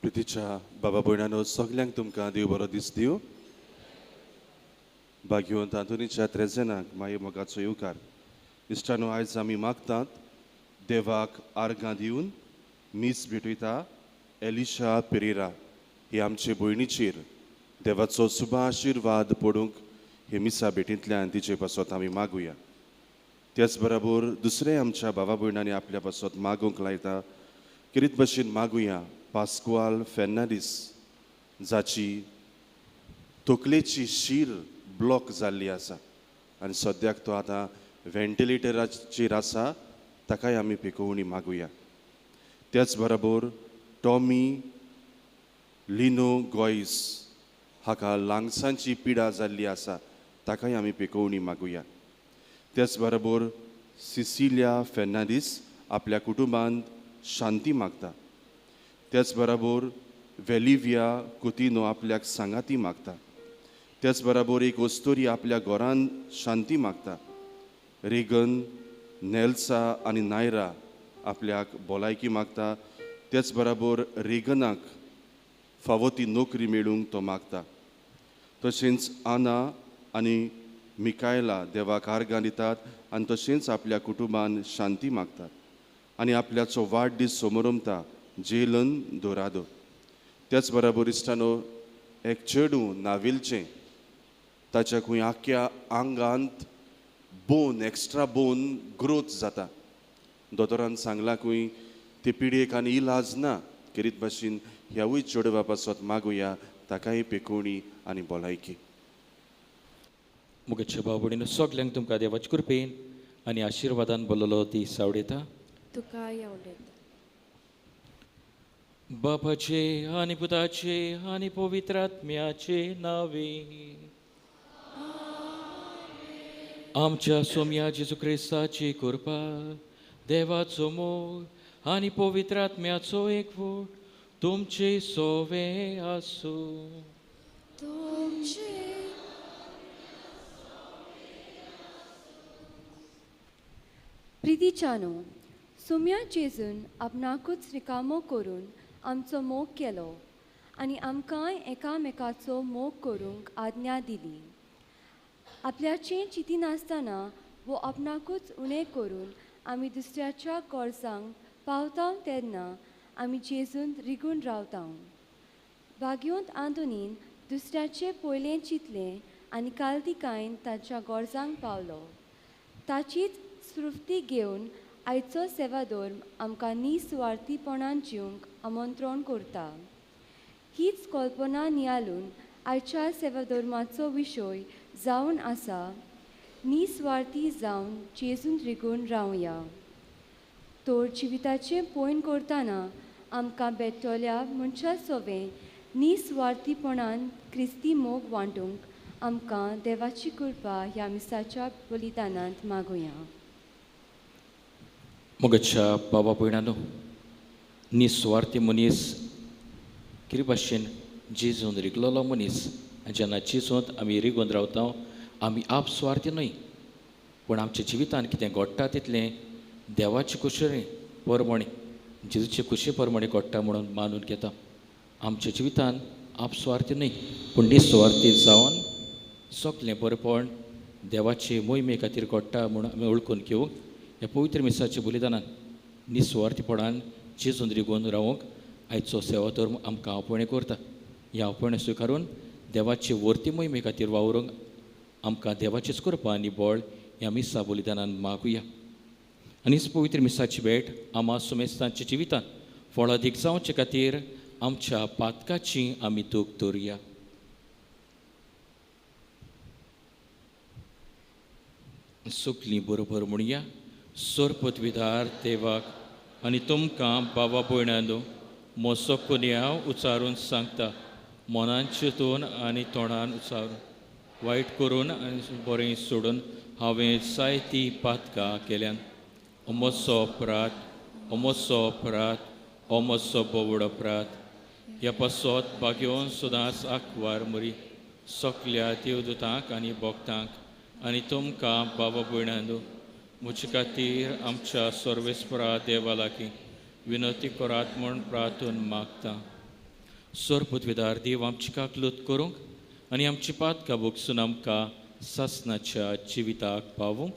प्रितीच्या बाबा भयणानो सगल्यांक तुमकां देव बरो दीस दिवं. भाग्यवंत आंतोनीच्या त्रेजनाक माये मोगाचो येवकार. इश्टानो आयज आमी मागतात देवाक आर्गां दिवन मीस भेटयता एलिशा पेरेरा ही आमचे भयणीचेर देवाचो शुभ आशिर्वाद पडूंक हे मिसा भेटींतल्यान तिचे पासत आमी मागुया. त्याच बरोबर दुसरे आमच्या भावा भयणांनी आपल्या पासत मागूंक लायता किरीत भशेन मागुया पास्कुआल फेर्नांडीस जाची तकलेची शीर ब्लॉक जाल्ली आसा आनी सद्याक तो आतां व्हेंटिलेटराचेर आसा, ताकाय आमी पिकोवणी मागुया. त्याच बरोबर टॉमी लिनो गॉयस हाका लांगसांची पिडा जाल्ली आसा, ताकाय आमी पिकोवणी मागुया. त्याच बरोबर सिसिलिया फेर्नांडीस आपल्या कुटुंबांत शांती मागता. त्याच बरोबर वेलिविया कुतिनो आपल्याक सांगाती मागता. त्याच बरोबर एक ओस्तोरी आपल्या घरान शांती मागता. रेगन, नेल्सा आनी नायरा आपल्याक भलायकी मागता. त्याच बरोबर रेगनाक फावो ती नोकरी मेळूंक तो मागता. तशेंच आना आनी मिकायला देवाक आर्गां दितात आनी तशेंच आपल्या कुटुंबान शांती मागतात आनी आपल्याचो वाडदीस सोमरमता जेलन दोरादो. त्याच बरोबर इश्टानो एक चेडूं नाविलचें ताच्या खंय आख्या आंगांत बोन एक्स्ट्रा बोन ग्रोथ जाता. दोतोरान सांगलां खंय ते पिडेक आनी इलाज ना. किरीत भाशेन ह्यावूय चेडवा पासत मागुया, ताकाय पेकोवणी आनी भलायकी. मुगेचे भाव भयणीनो सगल्यांक तुमकां देवाचे कृपेन आनी आशिर्वादान बोललो दीस आवडयता. तुकाय आवडयता. बापाचे आनी पुताचे आनी पवित्र आत्म्याचे नावे. आमच्या सोम्या जेजू क्रिस्ताची कृपा, देवाचो मोग आनी पवित्र आत्म्याचो एकवट तुमचे सोवे आसूं. प्रितीच्यानो, सुम्या जेजून आपणाकूच रिकामो करून आमचो मोग केलो आनी आमकांय एकामेकाचो मोग करूंक आज्ञा दिली. आपल्याचें चिती नासतना वो आपणाकूच उणें करून आमी दुसऱ्याच्या गरजांक पावता तेन्ना आमी जेजून रिगून रावता. भाग्यवंत आंतोनीन दुसऱ्याचें पयलें चिंतलें आनी काल्तिकायेन ताच्या गरजांक पावलो. ताचीच स्फूर्ती घेवन आयचो सेवादोर आमकां निस्वार्थीपणान जिवंक आमंत्रण करता. हीच कल्पना नियालून आयच्या सेवाधर्माचो विशय जावन आसा निस्वार्थी जावन जेजून रिगून रावया. तोर जिविताचें पयन करतना आमकां भेटल्या मनशा सोवें निस्वार्थीपणान क्रिस्ती मोग वांटूंक आमकां देवाची कृपा ह्या मिसाच्या बलिदानांत मागुया. मुगेच्या बाबा भयणानो निस्वार्थी मनीस कितें भाशेन जेजून रिगलोलो मनीस जेन्ना जेजूंत आमी रिगून रावता आमी आपस्वार्थी न्हय, पूण आमच्या जिवितांत कितें घडटा तितलें देवाचे कुशें परमणे जेजूचे कुशे परमणे घडटा म्हणून मानून घेता. आमच्या जिवितांत आपस्वार्थी न्हय पूण निस्वार्थी जावन सगलें बरेपण देवाचे मोहिमे खातीर घडटा म्हणून आमी वळखून घेवंक ह्या पवित्र मिसाच्या बलिदानान निस्वार्थीपणान जेजून रिगोवन रावंक आयचो सेवा धर्म आमकां आपणे करता. ह्या आपणे स्विकारून देवाचे वर्ती मोहिमे खातीर वावरूंक आमकां देवाचीच कृपा आनी बळ ह्या मिसा बलिदानान मागुया. आनी पवित्र मिसाची भेट आम्हा सुमेस्तांच्या जिवितान फळादीक जावचे खातीर आमच्या पातकाची आमी दूख दवरुया. सुकली बरोबर म्हणुया. सोरपतविदार देवाक आनी तुमकां बाबा भयणांनो मोसो पुन्या उचारून सांगता, मनान चिंतून आनी तोंडान उचारून वायट करून आनी बरें सोडून हांवें जायतीं पातकां केल्यान. अमोसो अपराध, अमोसो अपराध, अमोसो बोवड अपराध. ह्या पासत बागेवन सुदांच आंकवार मरी सोकल्या देवदूतांक आनी भक्तांक आनी तुमकां बाबा भयणांनो म्हजे खातीर आमच्या सर्वेस्परा देवा लागीं विनंती करात म्हूण प्रार्थून मागता. सोरपतविदार देव आमची काकलूत करूंक आनी आमची पातकां भोगसून आमकां सासणाच्या जिविताक पावूंक.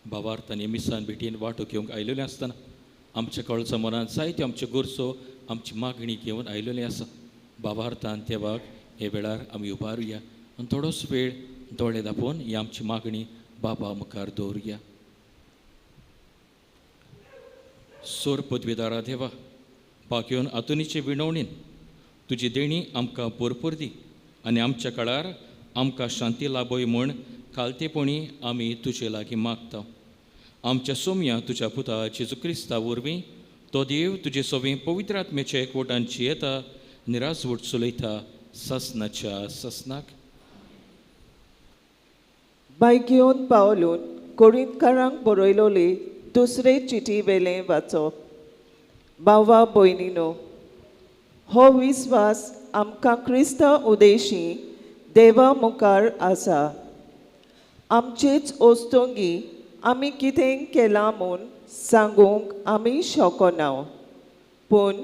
भावार्थांनी मिसान भेटीन वांटो घेवंक आयिल्ले आसतना आमच्या कळच्या मनात जायत्यो आमच्यो गरजो आमची मागणी घेवन आयिल्ले आसा. भावार्थान देवाक हे वेळार आमी उबारुया आनी थोडोसो वेळ दोळे धांपोवन ही आमची मागणी बाबा मुखार दवरुया. सोर पदवीदारा देवा, बागेवन आतुनीचे विणवणीन तुजी देणी आमकां भरपूर दी आनी आमच्या काळार आमकां शांती लाभय म्हूण खालतेपणी आमी तुजे लागीं मागता. आमच्या सोम्या तुज्या पुता जेजू क्रिस्ता वरवीं तो देव तुजे सोबीं पवित्र आत्म्याच्या एकवटान जियेता निराजवट चलयता ससनाच्या ससनाक. बायकियोन पावलून कोरिंतकारांक बरयलोली दुसरे चिटी वेलें वाचप. भावा भयणीनो, हो विस्वास आमकां क्रिस्ता उदेशी देवा मुखार आसा. आमचेच ओस्तोंगी आमी कितें केलां म्हूण सांगूंक आमी शकना, पूण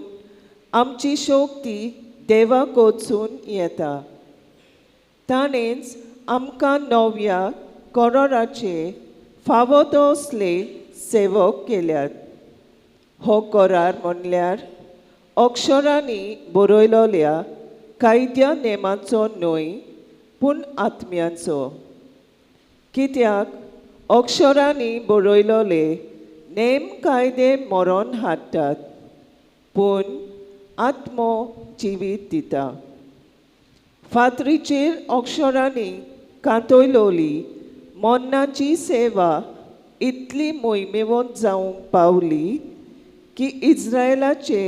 आमची शोक्ती देवाक वचून येता. ताणेंच आमकां नव्या कराराचे फावो तसले सेवक केल्यात. हो करार म्हणल्यार अक्षरांनी बरयलोल्या कायद्या नेमांचो न्हय, पूण आत्म्यांचो. कित्याक अक्षरांनी बरयलोले नेम कायदे मरण हाडटात, पूण आत्मो जिवीत दिता. फातरीचेर अक्षरांनी कांतयलोली मरणाची सेवा इतली मोहिमेवंत जावंक पावली की इस्रायलाचे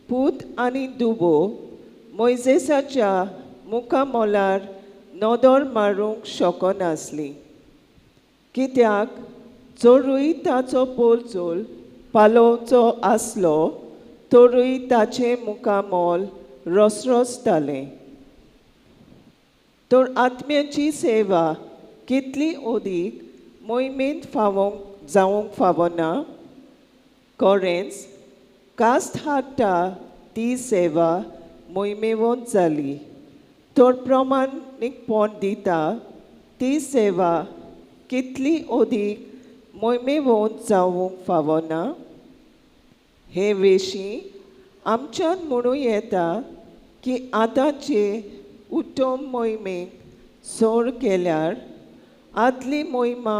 पूत आनी दुबो मोइजेसाच्या मुखामोलार नदर मारूंक शकनासली. कित्याक चोरूय ताचो पोलचोल पालोवचो आसलो तोरूय ताचें मुखामोल रसरसतालें. तर आत्म्याची सेवा कितली ओदीक मोहिमेंत जावंक फावना. खरेंच कास्त हाडटा ती सेवा मोहिमेवंत जाली, तर प्रमाणीकपण दिता ती सेवा कितली ओदीक मोहिमेवंत जावंक फावना. हे वेशी आमच्यान म्हणूं येता की आतांचे उत्तम मोहिमेक सोड केल्यार आदली मोहिमा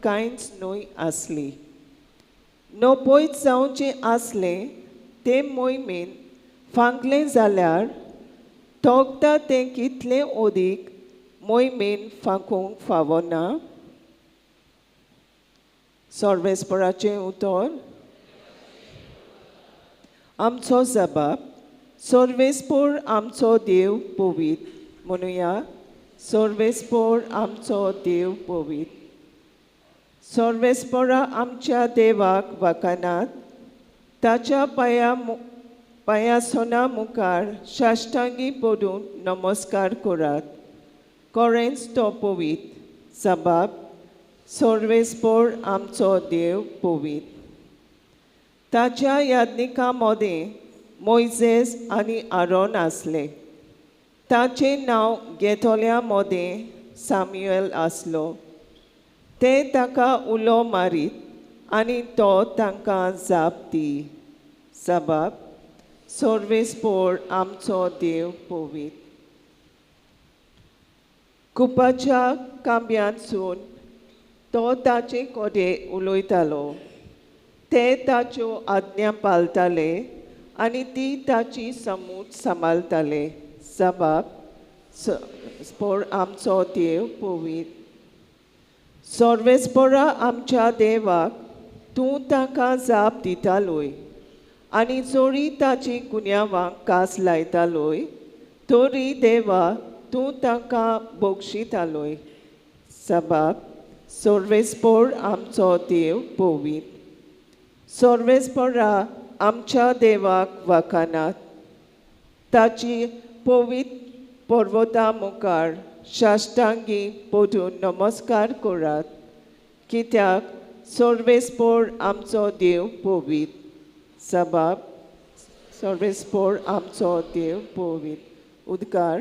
कांयच न्हय आसली. नपयत जावचें आसलें ते मोहिमेन फांकलें जाल्यार तोखदा तें कितलें ओदीक मोहिमेन फांकूंक फावो ना? सोर्वेस्पराचें उतर. आमचो जबाब. सोर्वेस्पोर आमचो देव पवित. म्हणुया, सोर्वेस्पोर आमचो देव पवित. सोर्वेस्पोरा आमच्या देवाक वखणात. ताच्या पांयासोना मुखार साश्टांगी पडून नमस्कार करात. कोरेंच तो पवित. जबाब. सोर्वेस्पोर आमचो देव पवित. ताच्या याज्ञिकां मदें मोइजेस आनी आरोन आसले. ताचें नांव घेतोल्या मदें साम्युएल आसलो. ते ताका उलो मारीत आनी तो तांकां जाप दी. जबाब. सोर्वेस्पोर आमचो देव पवित. कुपाच्या कांब्यांतसून तो ताचे कोडे उलयतालो. ते ताच्यो आज्ञा पाळटाले आनी ती ताची समूट सांबाळटाले. जबाब. सोर्वेस्पोर आमचो देव पवित. सोर्वेस्पोरा आमच्या देवाक तूं ताका जाप दितालोय आनी जोरी ताची गुन्यांवांक कास लायतालोय तोरी देवा तूं ताका बोगशितालोय. जबाब. सोर्वेस्पोर आमचो देव पवित. सोर्वेस्पोरा आमच्या देवाक वखणात. ताची पवित पर्वतां मुखार साश्टांगी पडून नमस्कार करात. कित्याक सोर्वेस्पोर आमचो देव पवित. जबाब. सोर्वेस्पोर आमचो देव पवित. उद्गार.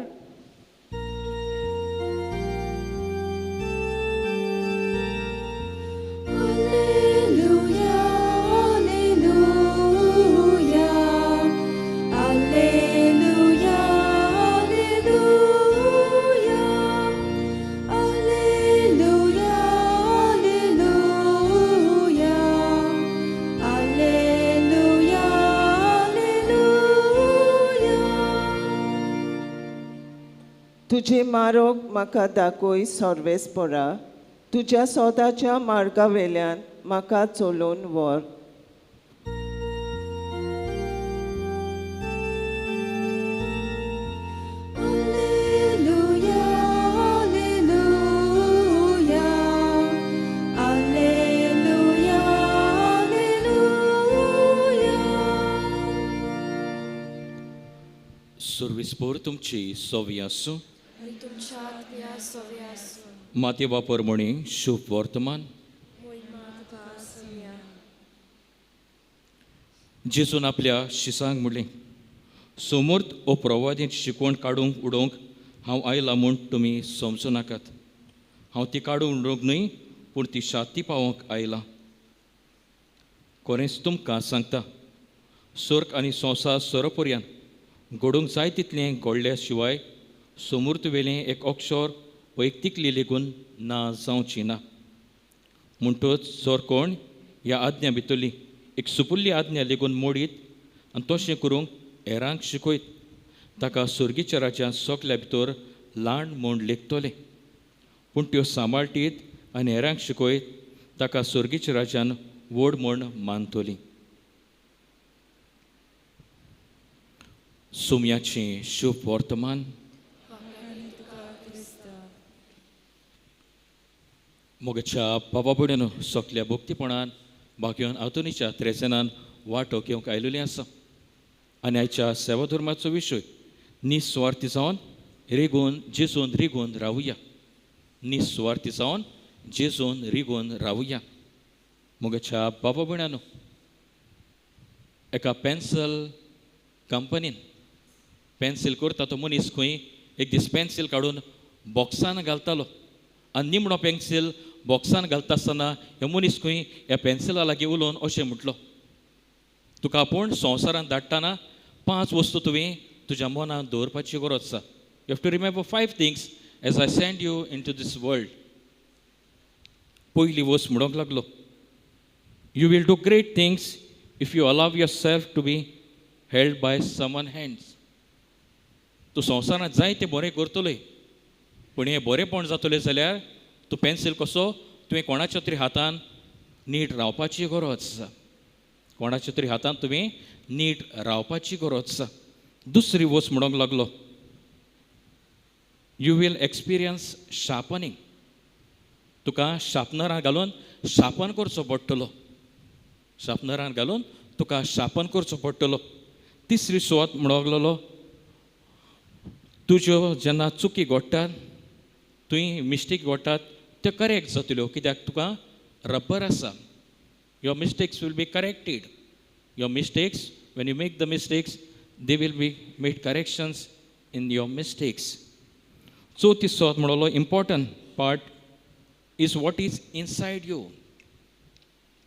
तुजे मार्ग म्हाका दाखय सोर्वेस्पोरा. तुज्या स्वताच्या मार्गा वेल्यान म्हाका चलोवन व्हर. सोर्वेस्पोर तुमची सोवी आसूं. माते वापर म्हणी शुभ वर्तमान. जेजून आपल्या शिसांक म्हणलें, समोर्थ ओ प्रवादींची शिकवण काडूंक उडोवंक हांव आयलां म्हूण तुमी समजूं नाकात. हांव ती काडून उडोवंक न्हय पूण ती शाती पावोवंक आयलां. खरेंच तुमकां सांगता, स्वर्ग आनी संवसार सरपर्यान घडोवंक जाय तितलें घडल्या शिवाय समूर्त वेलें एक अक्षर वैयक्तीक लेगून ना जावची ना. म्हणटच जर कोण ह्या आज्ञा भितरली एक सुपुल्ली आज्ञा लेगून मोडीत आनी तशें करूंक हेरांक शिकयत, ताका सुर्गीच्या राज्यांत सगल्या भितर ल्हान म्हूण लेखतले. पूण त्यो सांबाळटीत आनी हेरांक शिकयत, ताका सुर्गीच्या राज्यांत व्हड म्हूण मानतली. सुमयाचें शुभ वर्तमान. मोगाच्या बाबा भयणीनो, सगल्या भक्तीपणान भाग्यान हातुनीच्या त्रेसेनान वांटो घेवंक आयिल्लीं आसा. आनी आयच्या सेवा धर्माचो विशय निस्वार्थी जावन जेजून रिगून रावुया. निस्वार्थी जावन जेजून रिगून रावुया. मोगाच्या बाबा भयणानो, एका पेन्सिल कंपनीन पेन्सील करता तो मनीस खंय एक दीस पेन्सील काडून बॉक्सान घालतालो आनी निमणो पेन्सील बॉक्सान घालता आसतना हे मनीस खंय ह्या पेन्सिला लागीं उलोवन अशें म्हटलो, तुका आपूण संवसारांत धाडटाना 5 वस्तू तुवें तुज्या मनांत दवरपाची गरज आसा. You have to remember 5 things as I send you into this world. पयली वस्त म्हणूंक लागलो, You will do great things if you allow yourself to be held by someone's hands. तूं संवसारांत जाय तें बरें करतलोय, पूण हें बरेंपण जातलें जाल्यार तूं पेन्सील कसो तुवें कोणाच्या तरी हातान नीट रावपाची गरज आसा. कोणाच्या तरी हातान तुवें नीट रावपाची गरज आसा. दुसरी वस्त म्हणूंक लागलो, यू वील एक्सपिरियन्स शार्पनिंग. तुका शार्पनरान घालून शार्पन करचो पडटलो. शार्पनरान घालून तुका शार्पन करचो पडटलो. तिसरी सुवात म्हणूंक लागलो, तुज्यो जेन्ना चुकी घडटात, तुवें मिस्टेक घडटात, त्यो करेक्ट जातल्यो, कित्याक तुका रब्बर आसा. Your mistakes will be corrected. Your mistakes, when you make the mistakes, they will be made corrections in your mistakes. चवथी सुवात म्हणलो, important part is what is inside you.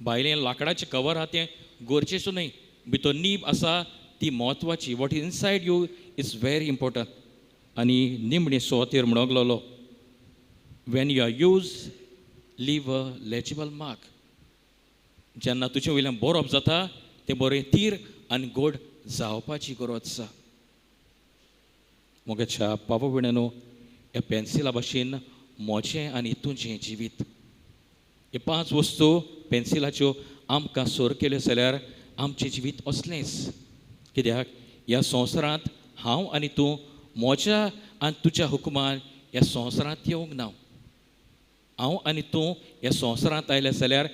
भायलें लाकडाचें कवर आहा तें गरजेचें न्हय, भितर नीब आसा ती म्हत्वाची. What is inside you is very important. आनी निमणे सुवातेर म्हणूंक लागलो, when you are use leave a legible mark. जेन्ना तुजे वयल्यान बरोवप जाता तें बरें तीर आनी गोड जावपाची गरज आसा. मोगाच्या बाबा भयणानो, ह्या पेन्सिला भाशेन म्हजें आनी तुजें जिवीत, हे 5 वस्तू पेन्सिलाच्यो आमकां सोर केल्यो जाल्यार आमचें जिवीत असलेंच. कित्याक ह्या संवसारांत हांव आनी तूं म्हज्या आनी तुज्या हुकुमान ह्या संवसारांत येवंक ना. हांव आनी तूं ह्या संवसारांत आयले जाल्यार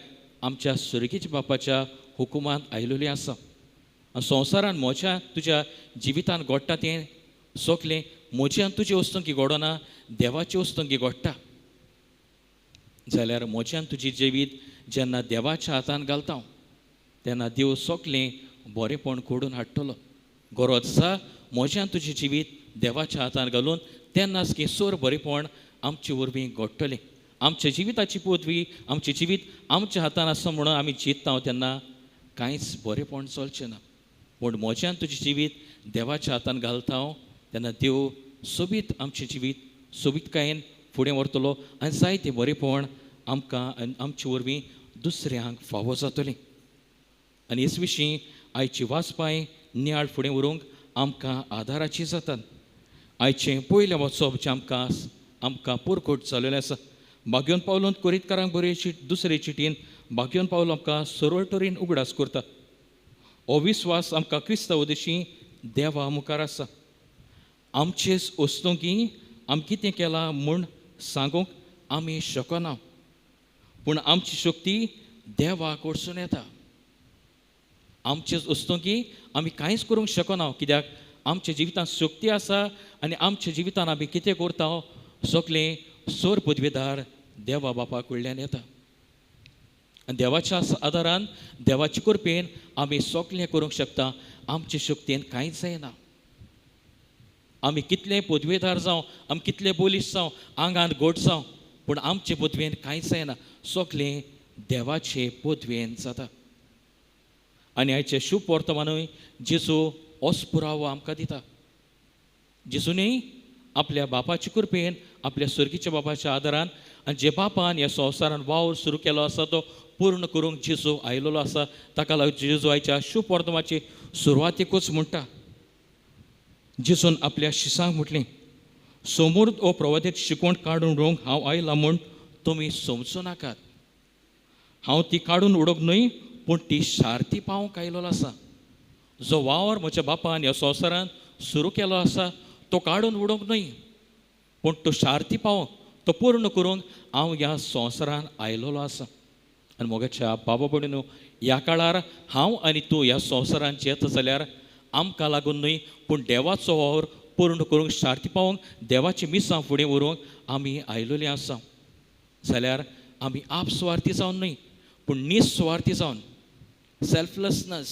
आमच्या सुर्गीच्या बापाच्या हुकुमांत आयिल्लीं आसा. आनी संवसारांत म्हज्या तुज्या जिवितांत घडटा तें सगलें म्हजें आनी तुजें वस्तूंकी घडना, देवाचें वस्तूंकी घडटा. जाल्यार म्हजें आनी तुजें जिवीत जेन्ना देवाच्या हातांत घालता तेन्ना देव सगलें बरेंपण घडोवन हाडटलो. गरज आसा म्हजें आनी तुजें जिवीत देवाच्या हातांत घालून तेन्नाच की सोर बरेंपण आमचे वरवीं घडटलें. आमच्या जिविताची पदवी, आमचें जिवीत आमच्या हातांत आसा म्हणून आमी चिंतता तेन्ना कांयच बरेंपण चलचें ना. पूण म्हजें आनी तुजें जिवीत देवाच्या हातांत घालता तेन्ना देव सोबीत आमचें जिवीत सोबीतकायेन फुडें व्हरतलो आनी जायतें बरेंपण आमकां आनी आमचे वरवीं दुसऱ्यांक फावो जातलें. आनी हेच विशीं आयची वाचपाय नियाळ फुडें व्हरूंक आमकां आदाराची जातात. आयचें पयलें वचप जें आमकां पुरकोट जाल्लेलें आसा. भाग्योन पावलोन कोरीतकारांक बरयची दुसरे चिटीन भाग्योन पावलो आमकां सरळ तरेन उगडास करता. हो विस्वास आमकां क्रिस्तांव देशी देवा मुखार आसा. आमचेच वस्तूंकी आमी कितें केलां म्हूण सांगूंक आमी शकना, पूण आमची शक्ती देवा कडसून येता. आमचेच वस्तूंकी आमी कांयच करूंक शकना, कित्याक आमच्या जिवितांत शक्ती आसा आनी आमच्या जिवितांत आमी कितें करता सगलें सोर पदवेदार देवा बापा कडल्यान येता. आनी देवाच्या आदारान देवाचे कृपेन आमी सगलें करूंक शकता. आमचे शक्तीन कांयच जायना. आमी कितले पदवेदार जावं, आमी कितले बोलीस जावं, आंगांत गोड जावं, पूण आमचे पदवेन कांयच जायना. सगलें देवाचे पदवेन जाता. आनी आयचे शुभ वर्तमानूय जेजू होच पुरावो आमकां दिता. जेजूनय आपल्या बापाचे कृपेन, आपल्या सुर्गीच्या बापाच्या आदारान आनी जे बापान ह्या संवसारान वावर सुरू केलो आसा तो पूर्ण करूंक जेजू आयिल्लो आसा. ताका लागून जेजू आयच्या शुभ वर्तमानाची सुरवातेकूच म्हणटा. जेजून आपल्या शिसांक म्हटलें, समोर हो प्रवादीत शिकवण काडून उडोवंक हांव आयलां म्हूण तुमी समजूं नाकात. हांव ती काडून उडोवंक न्हय, पूण ती शार्ती पावोवंक आयिल्लो आसा. जो वावर म्हज्या बापान ह्या संवसारांत सुरू केलो आसा तो काडून उडोवंक न्हय, पूण तो शार्ती पावोवंक, तो पूर्ण करूंक हांव ह्या संवसारांत आयिल्लो आसा. आनी मोगाच्या बाबा भयणीनो, ह्या काळार हांव आनी तूं ह्या संवसारांत येता जाल्यार आमकां लागून न्हय, पूण देवाचो वावर पूर्ण करूंक, शार्ती पावोवंक, देवाची मिसां फुडें व्हरूंक आमी आयिल्लीं आसा. जाल्यार आमी आपस्वार्थी जावन न्हय, पूण निस्वार्थी जावन, सेल्फलेसनस,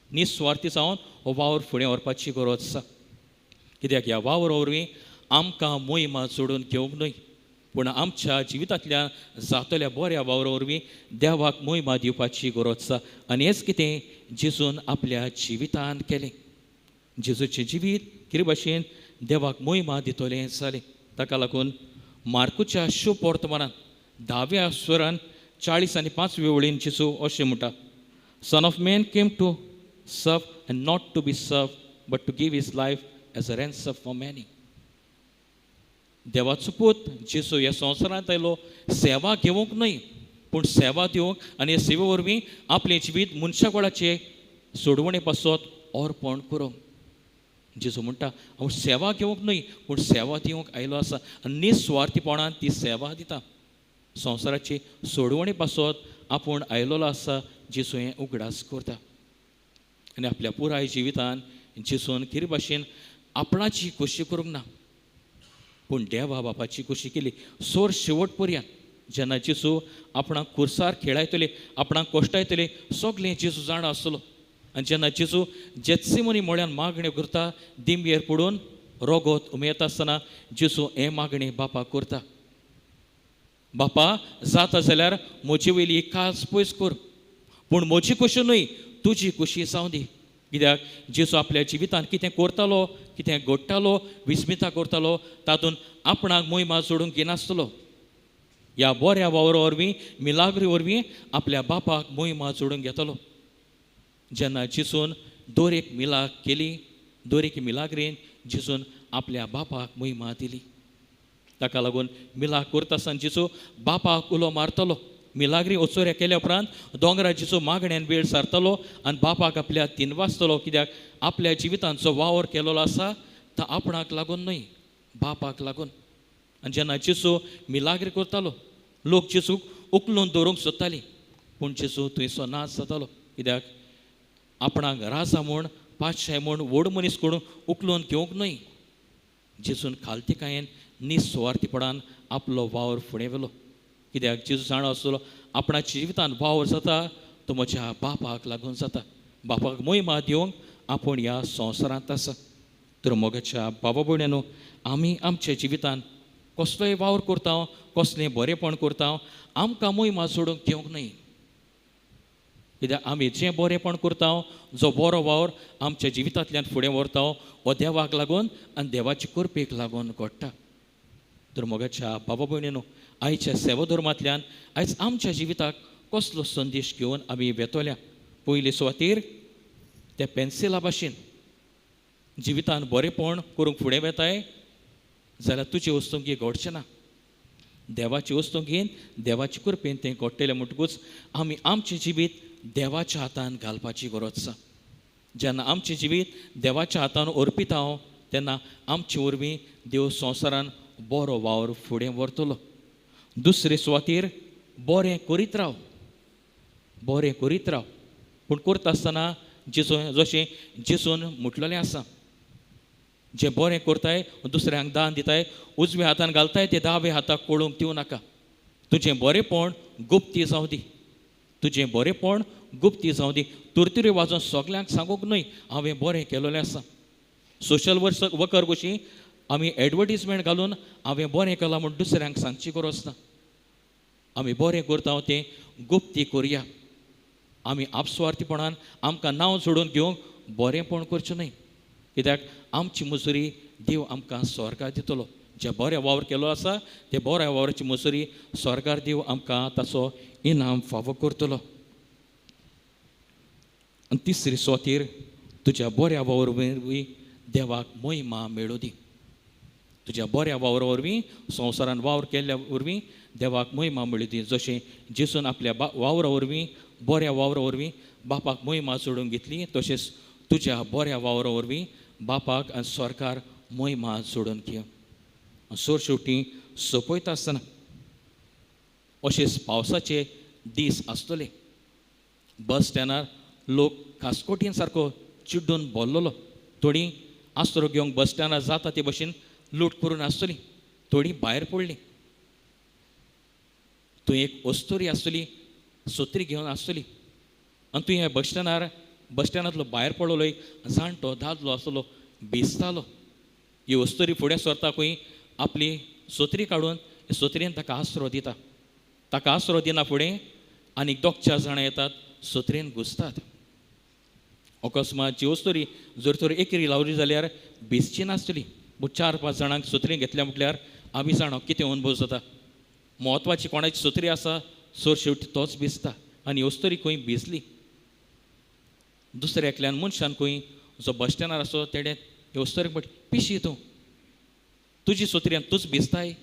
निस्वार्थी जावन हो वावर फुडें व्हरपाची गरज आसा. कित्याक ह्या वावरा वरवीं आमकां मोहिमा जोडून घेवंक न्हय, पूण आमच्या जिवितांतल्यान जातल्या बऱ्या वावरा वरवीं देवाक मोहिमा दिवपाची गरज आसा. आनी हेंच कितें जेजून आपल्या जिवितांत केलें. जेजूचें जिवीत कितें भाशेन देवाक मोहिमा दितलें जालें. ताका लागून मार्कूच्या शुभ वर्तमानांत 10व्या स्वरान 40 आनी 5 वळीन जेसू अशें म्हणटा, son of man came to serve and not to be serve but to give his life as a ransom for many. देवाचो पूत जेसू ह्या संवसारांत आयलो सेवा घेवंक न्हय, पूण सेवा दिवंक आनी ह्या सेवे वरवीं आपलें जिवीत मनशा कोणाचे सोडवणे पासत अर्पण करूंक. जेसू म्हणटा हांव सेवा घेवंक न्हय, पूण सेवा दिवंक आयलो आसा आनी निस्वार्थीपणान ती सेवा दिता. संवसाराची सोडवणे पासत आपूण आयलोलो आसा. जेसू हें उगडास करता आनी आपल्या पुराय जिवितान जेसून खरी भाशेन आपणाची खोशी करूंक ना, पूण देवा बापाची खोशी केली. सोर शेवट पर्यंत जेन्ना जेसू आपणाक खुर्सार खेळायतले, आपणाक कोश्टायतले, सगळें जेसू जाणा आसतलो. आनी जेन्ना जेसू जेत्सिमनी म्हळ्यान मागणी करता, दिंबयेर पडून रोगोत उमेदता आसतना जेसू हें मागणी बापाक करता, बापा जाता जाल्यार म्हजे वयली कास पयस कर, पूण म्हजी खोशी न्हय तुजी खोशी जावं दी. कित्याक जेसू आपल्या जिवितांत कितें करतालो, कितें घडटालो, विस्मिता करतालो, तातूंत आपणाक मोहिमा जोडूंक घेनासतलो. ह्या बऱ्या वावरा वरवीं, मिलाग्री वरवीं आपल्या बापाक मोहिमा जोडूंक घेतालो. जेन्ना जेसून दर एक मिलाग केली, दर एक मिलाग्रीन जेसून आपल्या बापाक मोहिमा दिली. ताका लागून मिलाग करता आसतना जेसू बापाक उलो मारतलो. मिलाग्री ओचोऱ्या केल्या उपरांत दोंगरा जेसू मागण्यान वेळ सारतलो आनी बापाक आपल्या तिनवासतलो. कित्याक आपल्या जिवितांत जो वावर केलेलो आसा तो आपणाक लागून न्हय, बापाक लागून. आनी जेन्ना जेसू मिलाग्री करतालो, लोक जेसूक उखलून दवरूंक सोदतालीं, पूण जेसू थंयसर नाच जातालो. कित्याक आपणाक राजा म्हूण, पातशाय म्हूण व्हड मनीस कोण उखलून घेवंक न्हय. जेसून खालतीकायेन निस्वार्थीपणान आपलो वावर फुडें व्हेलो. कित्याक जेसू जाणो आसतलो आपणाच्या जिवितांत वावर जाता तो म्हज्या बापाक लागून जाता. बापाक मोहिमा दिवंक आपूण ह्या संवसारांत आसा. तर मोगाच्या बाबा भयण्यांनो, आमी आमच्या जिवितांत कसलोय वावर करता, कसलें बरेंपण करता, आमकां मोहिमा सोडूंक घेवंक न्हय. कित्याक आमी जें बरेंपण करता, जो बरो वावर आमच्या जिवितांतल्यान फुडें व्हरता, हो देवाक लागून आनी देवाचे कृपेक लागून घडटा. तर मोगाच्या बाबा भयण्यांनो, आयच्या सेवा धर्मांतल्यान आयज आमच्या जिविताक कसलो संदेश घेवन आमी वेतोल्या. पयले सुवातेर त्या पेन्सिला भाशेन जिवितांत बरेंपण करूंक फुडें वेताय जाल्यार तुजे वस्तूंकी घडचें ना. देवाची वस्तू घेवन देवाची कृपेन तें घडटलें म्हणटकूच आमी आमचें जिवीत देवाच्या हातान घालपाची गरज आसा. जेन्ना आमचें जिवीत देवाच्या हातान अर्पिता तेन्ना आमचे वरवीं देव संवसारान बरो वावर फुडें व्हरतलो. दुसरे सुवातेर बरें करीत राव, बरें करीत राव. पूण करता आसतना जशें जेसून म्हटलेलें आसा, जें बरें करताय दुसऱ्यांक दान दिताय, उजव्या हातान घालताय ते दावे हाताक कळूंक दिवं नाका. तुजें बरेंपण गुप्ती जावं दी, तुजें बरेंपण गुप्ती जावं दी. तुरतुरी वाजोवन सगल्यांक सांगूंक न्हय हांवें बरें केलेलें आसा. सोशल वर्कर कशी आमी एडवर्टिजमेंट घालून हांवें बरें केलां म्हूण दुसऱ्यांक सांगची गरज ना. आमी बरें करता तें गुप्ती करुया. आमी आपस्वार्थीपणान आमकां नांव जोडून घेवंक बरेंपण करचें न्हय. कित्याक आमची मजुरी देव आमकां स्वर्गार दितलो. जे बरें वावर केलो आसा ते बऱ्या वावराची मजुरी स्वर्गार देव आमकां ताचो इनाम फावो करतलो. आनी तिसरी सुवातेर तुज्या बऱ्या वावर वरवीं देवाक मोहिमा मेळूं दी. तुज्या बऱ्या वावरा वरवीं संवसारान वावर केल्ल्या वरवीं देवाक मोहिमा मेळूं दी. जशें जेसून आपल्या वावरा वरवीं, बऱ्या वावरा वरवीं बापाक मोहिमा जोडून घेतली, तशेंच तुज्या बऱ्या वावरा वरवीं बापाक आनी स्वर्गार मोहिमा जोडून घे. सोर शेवटी सोंपयता आसतना अशेंच पावसाचे दीस आसतले. बस स्टँडार लोक कास्कोटीन सारको चिड्डून भरलेलो. थोडीं आसरो घेवंक बस स्टँडार जाता ते भशेन लूट करून आसतलीं, थोडीं भायर पडलीं. थंय एक वस्तुरी आसतली, सोत्री घेवन आसतली आनी तुवें ह्या बस स्टँडांतलो भायर पडलो एक जाणटो दादलो आसलो, भिजतालो. ही वस्तुरी फुडें सरता खंय आपली सोत्री काडून सोत्रेन ताका आसरो दिता. ताका आसरो दिना फुडें आनीक 2-4 जाणां येतात, सोत्रेन घुसतात. अकस्मात जी वस्तुरी जर तर एकेरी लावली जाल्यार भिजची नासतली, पूण 4-5 जाणांक सोत्रेन घेतल्या म्हटल्यार आमी जाणो कितें अनुभव जाता. म्हत्वाची कोणाची सोत्री आसा सोर शेवटी तोच भिजता आनी वस्तोरी खंय भिजली दुसऱ्या एकल्यान मनशान खंय जो बस स्टँडार आसो तेडे हे वस्तोरीक म्हट पिशी तूं तुजी सोत्र्यान तूच भिजताय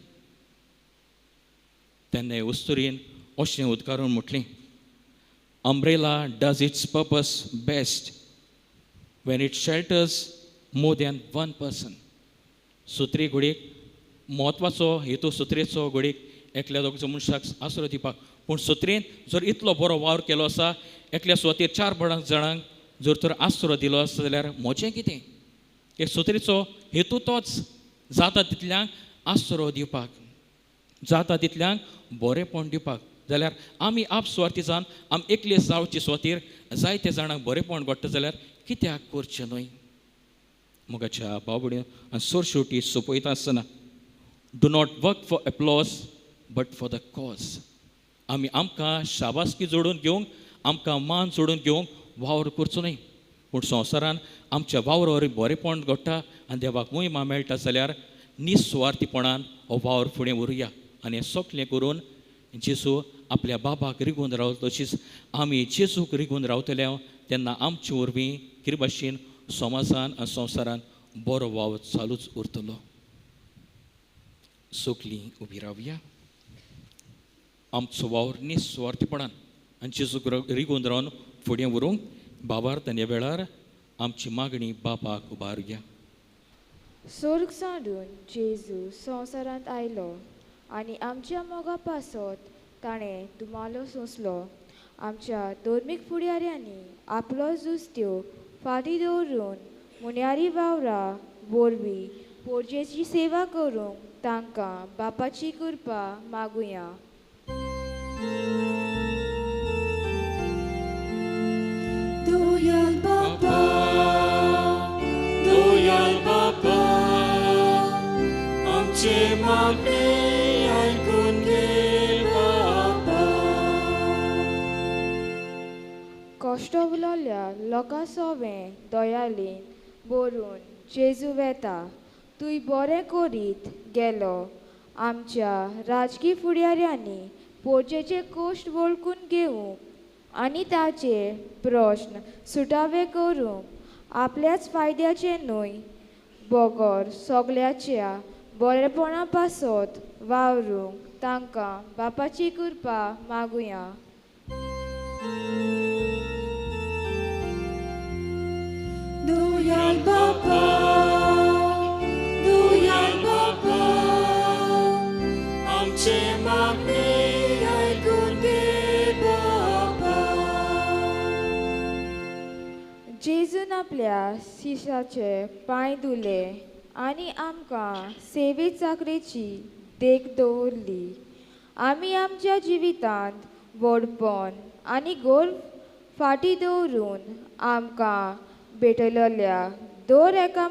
तेन्ना हे वस्तोरीन अशें उद्गारून म्हटलें umbrella does it's purpose best when it shelters more than one person. सुत्री घोडीक म्हत्वाचो हेतू सुत्रेचो घोडीक एकल्या दोगांचो मनशाक आसरो दिवपाक पूण सुत्रेन जर इतलो बरो वावर केलो आसा एकल्या सुवातेर 4 जाणांक जर तर आसरो दिलो आसता जाल्यार म्हजें कितें एक सुत्रेचो हेतू तोच जाता तितल्यांक आसरो दिवपाक जाता तितल्यांक बरेंपण दिवपाक जाल्यार आमी आपस्वार्थी जावन आमी एकले जावचे सुवातेर जायते जाणांक बरेंपण घडटा जाल्यार कित्याक करचें न्हय मोगाच्या बावड्यो आनी सोर शेवटी सोंपयता आसतना do not work for applause but for the cause आमी आमकां शाबासकी जोडून घेवंक आमकां मान जोडून घेवंक वावर करचो न्हय पूण संवसारान आमच्या वावरावर बरेंपण घडटा आनी देवाक महिमा मेळटा जाल्यार निस्वार्थीपणान हो वावर फुडें व्हरुया आनी हें सगळें करून जेजू आपल्या बाबाक रिगून रावता तशीच आमी जेजूक रिगून रावतले तेन्ना आमचे वरवीं कितें भाशेन समाजान आनी संवसारान बरो वावर चालूच उरतलो सोगलीं उबी रावया आमचो वावर निस्वार्थीपणान आनी जेजूक रिगून रावन फुडें व्हरूंक बाबार्थ ह्या वेळार आमची मागणी बापाक उबारुया स्वर्ग सांडून जेजू संवसारांत आयलो आनी आमच्या मोगा पासत ताणें दुमालो सोंसलो आमच्या धर्मीक फुडाऱ्यांनी आपलो जुस्त्यो फाटीं दवरून मुन्यारी वावरां वरवीं पोरजेची सेवा करूंक तांकां बापाची कृपा मागुया दोयाल बापा आमचे मागणे आयकून घे बापा कश्ट उलोवल्या लोकां सोवें दयालीन बरून जेजू वेता तुय बरें करीत गेलो आमच्या राजकीय फुडाऱ्यांनी पोरचेचे कश्ट वळखून घेवंक आनी ताचे प्रश्न सुटावे करूंक आपल्याच फायद्याचे न्हय बोगोर सगल्याच्या बरेपणा पासत वावरूंक तांकां बापाची कृपा मागुया दोयाल बापा आमचे मागणे आयकून घे बापा जेजून आपल्या शिशाचे पांय धुले आनी आमकां सेवेत चाकरेची देख दवरली आमी आमच्या जिवितांत व्हडपण आनी गर्व फाटीं दवरून आमकां भेटलेल्या दर एका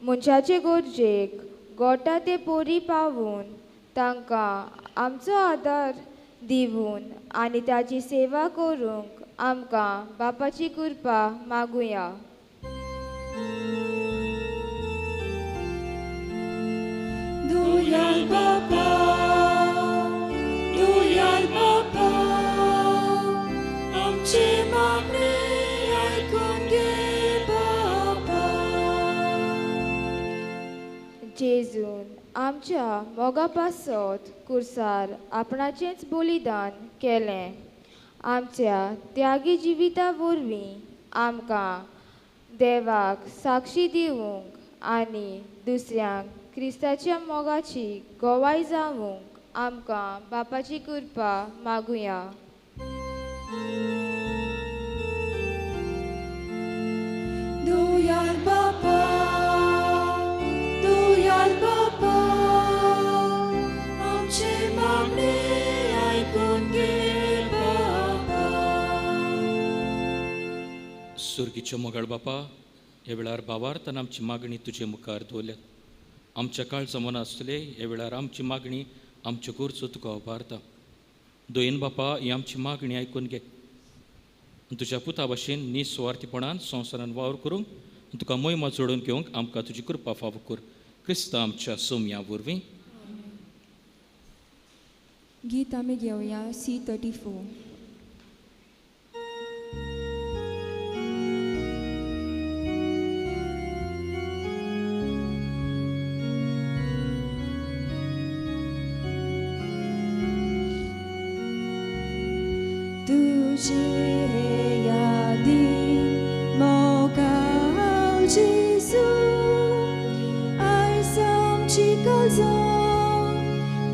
मनशाचे गरजेक गोटा ते पोरी पावून तांकां आमचो आदार दिवून आनी ताची सेवा करूंक आमकां बापाची कृपा मागुया दोयाल बापा आमचे मागणे आयकून घे बापा जेजून आमच्या मोगा पासत कुर्सार आपणाचेंच बलिदान केलें आमच्या त्यागी जिविता वरवीं आमकां देवाक साक्षी दिवंक आनी दुसऱ्यांक क्रिस्ताच्या मोगाची गोवाय जावंक आमकां बापाची कृपा मागुया दोयाल बापा आमचे मागणे आयकून घे बापा सुर्गीचे मोगाळ बापा ह्या वेळार बाबार्थान आमची मागणी तुजे मुखार दवरल्यात आमच्या काळजा मना आसतले ह्या वेळार आमची मागणी आमच्यो गरजो तुका उबारता दोयन बापा ही आमची मागणी आयकून घे तुज्या पुता भाशेन निस्वार्थीपणान संवसारान वावर करूंक तुका महिमा जोडून घेवंक आमकां तुजी कृपा फावो कर क्रिस्ता आमच्या सोम्या वरवीं गीत आम्ही घेऊया C34. तुझे यादी मोगाल जेजू आयज आमची काळजां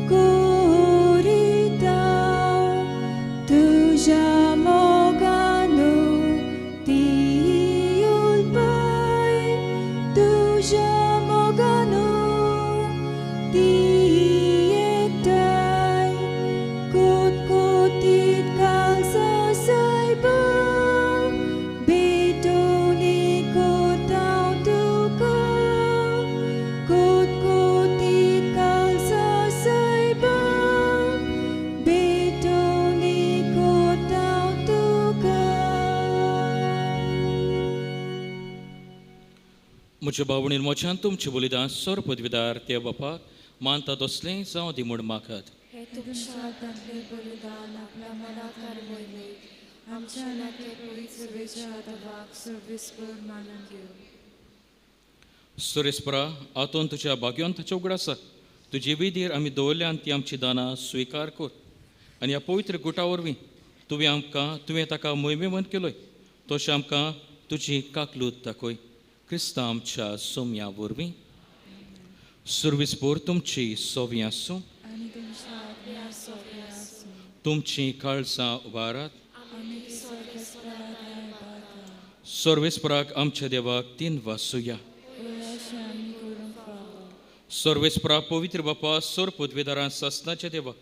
कोरिता तुझ्या मोगानो ती उलपाय तुझ्या मोगानो ती एकठांय कोतकोतीत काळजां सायबा बेटोनी कोतांव तुका कोतकोतीत काळजां सायबा बेटोनी कोतांव तुका. म्हज्या भावणीन मोच्यान तुमचें बलिदान सोर पदवीदार त्या बापाक मानतात असलें जावं दी म्हूण मागात. हे तुमच्या दांतले बलिदान आपल्या मनाकार मोहिमेक आमच्या नाते पवित्र सर्वेच्या आदाराक सर्वेस्पर मानून घेऊ. सुरेस्परा हातून तुज्या भाग्यवंताच्या उगड आसा तुजे विधीर आमी दवरल्यान ती आमची दानां स्विकार कर आनी ह्या पवित्र गुटा वरवीं तुवें ताका मोहिमेवंत केलोय तशें आमकां तुजी काकलूत दाखय क्रिस्तांव आमच्या सोम्या वरवीं. सुरविसपूर तुमची सोवी आसूं आनी तुमच्या आज्ञा सोबे आसूं तुमची काळजां उबारात. आमी स्वर्गस्पराक बाळगा सर्वेस्पराक आमच्या देवाक तीन वासुया. अशें आमी करूंक फावो. सर्वेस्परा पवित्र बापा सोर पदवीदारां सासनाच्या देवा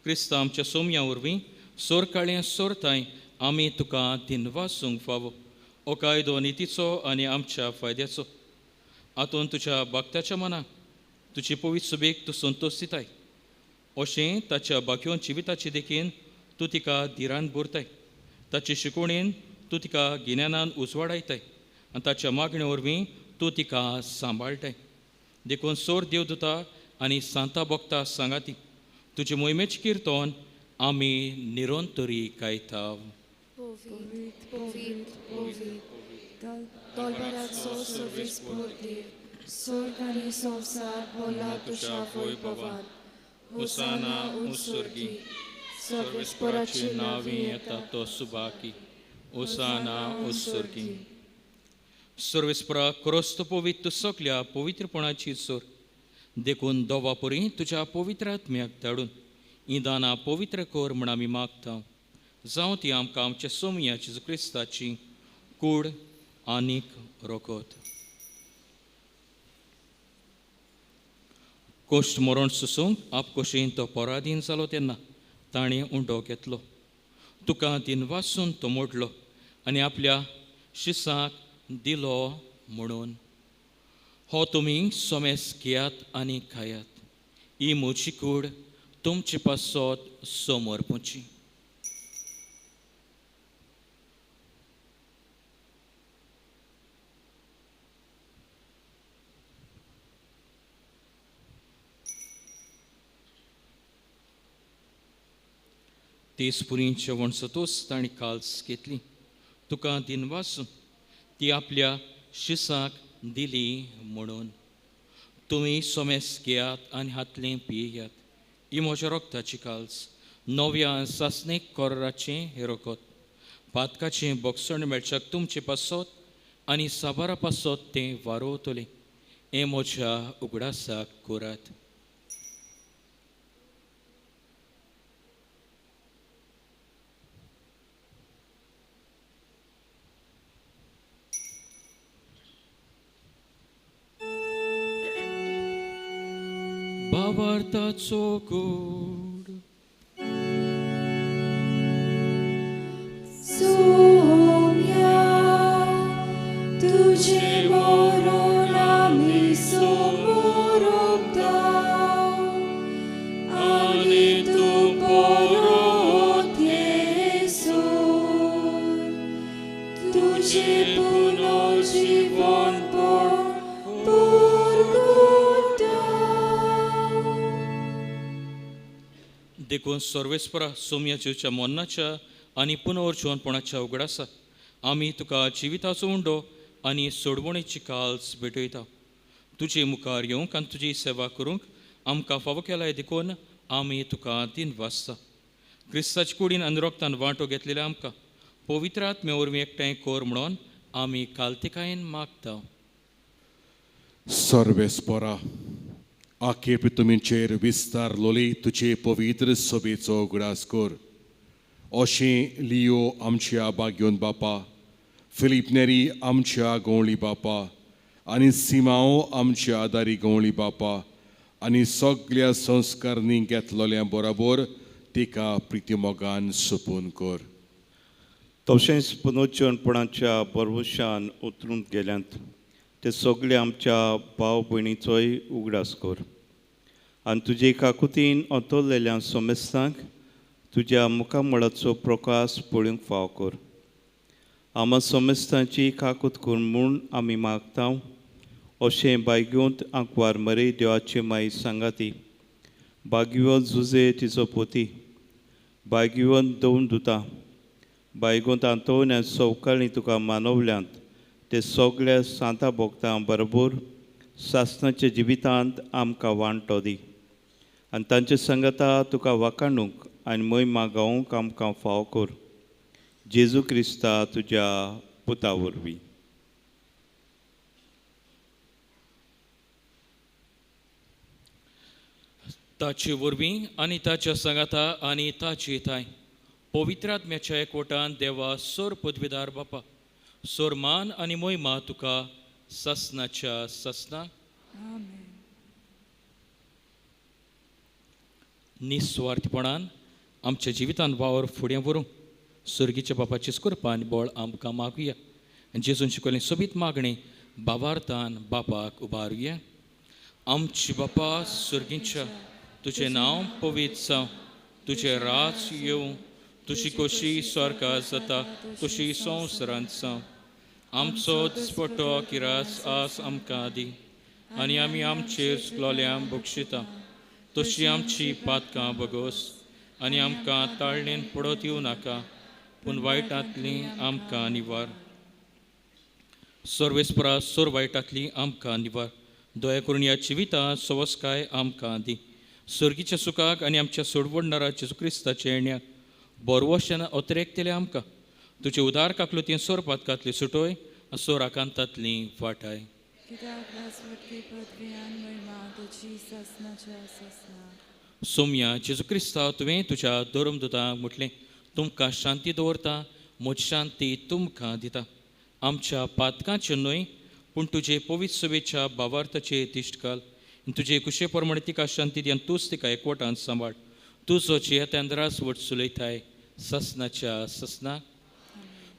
क्रिस्तांव आमच्या सोम्या वरवीं सोर काळें सोर ताय आमी तुका तीन वासूंक फावो हो कायदो नितीचो आनी आमच्या फायद्याचो. हातून तुज्या भक्ताच्या मनाक तुजी पवित्र सुबेक तूं संतोश दिताय अशें ताच्या बाकीवन जिविताची देखीन तूं तिका धिरान भरताय. ताचे शिकवणेन तूं तिका गिन्यानान उजवाडायताय आनी ताच्या मागणे वरवीं तूं तिका सांबाळटाय. देखून सोर देवदूता आनी सांता भक्ता सांगाती तुजे मोहिमेचें किर्तन आमी निरंतरी गायता. तोलबराचो सर्वेस्पर देव स्वर्ग आनी संवसार भोला तुज्या वैभवान हुसाना उत्सर्गी सर्वेस्पराची नांवीं येता तो सुबाकी हुसाना उत्सर्गी. सर्वेस्परा क्रोस्त पवित्र सगल्या पवित्रपणाची सोर देखून दोवा परी तुज्या पवित्र आत्म्याक धाडून ही दानां पवित्र कर म्हण आमी मागता जावं ती आमकां आमच्या सोमया जेजू क्रिस्ताची कूड आनीक रोखत. कोश्ट मरण सुसूंक आपकोशेन तो पराधीन जालो तेन्ना ताणें उंडो घेतलो तुका दिन वासून तो मोडलो आनी आपल्या शिसाक दिलो म्हणून हो तुमी सोमेस घेयात आनी खायात. ही म्हजी कूड तुमचे पासत समर्पूची. तेसपुरींच्या वणसतोस ताणीं काल्स घेतली तुका दिन वासून ती आपल्या शिसाक दिली म्हणून तुमी सोमेस घेयात आनी हातलें पियेयात. ही म्हज्या रोगताची काल्स नव्या सासणेक कोराचें हें रोगत पातकाचें बोगसण मेळच्याक तुमचे पासत आनी साबारा पासत तें वारोवतलें हें म्हज्या उगडासाक करात. भावार्थाचो कूड सोम्या तुझे मरण आमी समोरता आनी तूं परत येसो तुझे पुनर्जीवन देखून सर्वेस्परा सोम्या जिवच्या मोन्नाच्या आनी पुनर्जीवनपणाच्या उगडासा आमी तुका जिविताचो उंडो आनी सोडवणेची काल्स भेटयता. तुजे मुखार येवंक आनी तुजी सेवा करूंक आमकां फावो केलाय देखून आमी तुका दिनवासता. क्रिस्ताच्या कुडीन आनी रोगतान वांटो घेतलेल्या आमकां पवित्र आत्म्या वरवीं एकठांय कोर म्हणून आमी कालतिकायेन मागता. सर्वेस्परा आखेप तुमचेर विस्तारलोली तुजे पवित्र सोबेचो उगडास कर. अशें लियो आमच्या बाग्योन बापा, फिलीप नेरी आमच्या गवळी बापा आनी सिमाओ आमच्या आदारी गवळी बापा आनी सगळ्या संस्कारनी घेतलोल्या बरोबर तिका प्रितीमोगान सोपून कर. तशेंच पुनर्जीवनपणाच्या भरवशान उतरून गेल्यांत ते सगळे आमच्या भाव भयणीचोय उगडास कर. आनी तुजे काकुतीन ओतोरलेल्या सोमेस्तांक तुज्या मुखामळाचो प्रकाश पळोवंक फाव कर. आमा सोमेस्तांची काकूत कर म्हूण आमी मागता. अशें बायग्योंत आंकवार मरे देवाचे माई सांगाती, बागयोंत जुजे तिचो पोती, बागयोंत दोन दुतां, बायगोंत आंतोवण्या सवकाळी तुका मानवल्यांत ते सगळ्या सांता भोगतां बरोबर सासणाच्या जिवितांत आमकां वांटो दी. आनी तांचे संगता तुका वाखाणूंक आनी महिमा गावूंक आमकां फाव कर. जेजू क्रिस्ता तुज्या पुता वरवीं. ताचे वरवीं आनी ताच्या सांगाता आनी ताची थाय पवित्र आत्म्याच्या एकवटान देवा सोर पदवीदार बापा, सोर मान आनी मोहिमा तुका ससनाच्या ससना निस्वार्थपणान आमच्या जिवितान वावर फुडें व्हरूंक सर्गीच्या बापाची कृपा आनी बळ आमकां मागुया. जेजून शिकयलें सोबीत मागणें बाबार्थान बापाक उबारुया. आमची बापा सर्गीच्या तुजें नांव पवित्र जावं, तुजें राज येवं, तुजी खोशी स्वर्गांत जाता तशी संवसारांत जावं. आमचो दिसपट्टो किरास आज आमकां दी आनी आमी आमचेर चुकलोल्यांक बक्षिता तशी आमची पातकां बगोस आनी आमकां ताळणेन पडत येवं नाका पूण वायटांतली आमकां निवार. सर्वेस्परा सोर वायटांतली आमकां निवार. दया करून ह्या जिवितांत सवस्काय आमकां दी. सर्गीच्या सुखाक आनी आमच्या सोडवडणारा जेजू क्रिस्ताच्या येण्याक बरवशान अतिरेकतेले आमकां तुजे उदार काकलुतीन सोर पातकांतली सुटोय सोर आकांतांतली वाटाय. सोम्या जेजू क्रिस्ता तुवें तुज्या धर्मदुतांक म्हटलें, तुमकां शांती दवरता, म्हजी शांती तुमकां दिता. आमच्या पातकांचे न्हय पूण तुजे पवित्र सभेच्या भावार्थाचे तिश्ट घाल. तुजे कुशे प्रमाणे तिका शांती दी आनी तूंच तिका एकवटान सांबाळ. तुजो चेतंद्रास वट सुलयताय ससनाच्या ससना.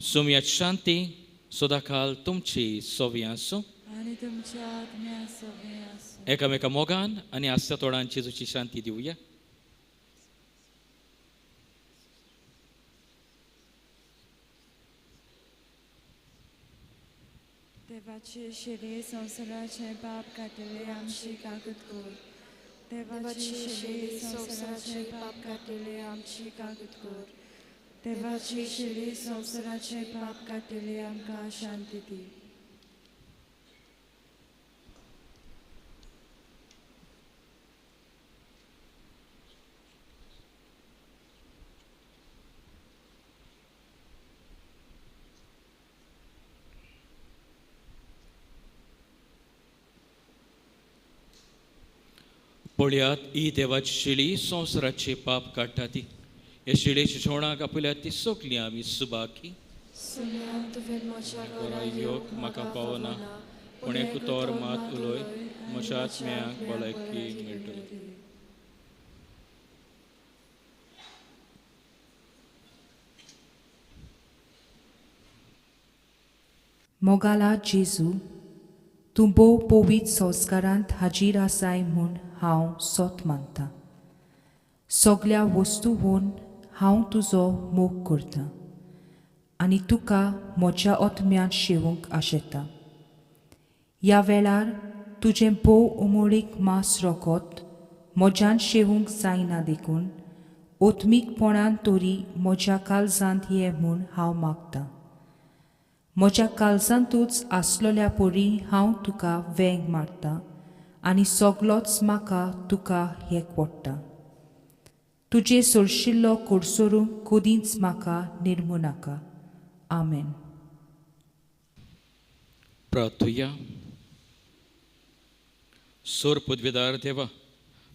सोम्याची शांती सदाकाल तुमची सोवी आसूं आनी तुमच्या आत्म्या सोवी आसूं. एकामेका मोगान आनी आस्था तोडान जेजूची शांती दिवया. देवाचे शिरे संवसाराचे पाप काटिले आमची काकूत कर. देवाचे शिरे संवसाराचे पाप काटिले आमची काकूत कर. देवाचे शिरे संवसाराचे पाप काटिले आमकां शांती दी. पळयात ही देवाची शिडी संवसाराचे पाप काडटा ती. हे शिडेच्या जेवणाक आपल्यात ती सोगली आमी सुबाकी. योग म्हाका पावना पूण एक तोर मात उलोय म्हज्या आत्म्याक भलायकी मेळटली. मोगाला जेजू, तूं भोव पवित्र संस्कारांत हाजीर आसाय म्हूण हांव सोत मानतां. सगळ्या वस्तूंवन हांव तुजो मोग करतां आनी तुका म्हज्या आत्म्यान शेवूंक आशेतां. ह्या वेळार तुजें भोव उमळीक मास रोगोत म्हज्यान शेवूंक जायना देखून ओत्मीकपणान तोरी म्हज्या काळजांत ये म्हूण हांव मागतां. म्हज्या काळजांतूच आसलोल्या पोरी हांव तुका वेंग मारतां आनी सगलोच म्हाका तुका हेक पडटा. तुजे सोडशिल्लो कोडसोरूंक कदींच म्हाका निर्मू नाका. आमेन. प्रार्थुया. सोर पदवीदार देवा,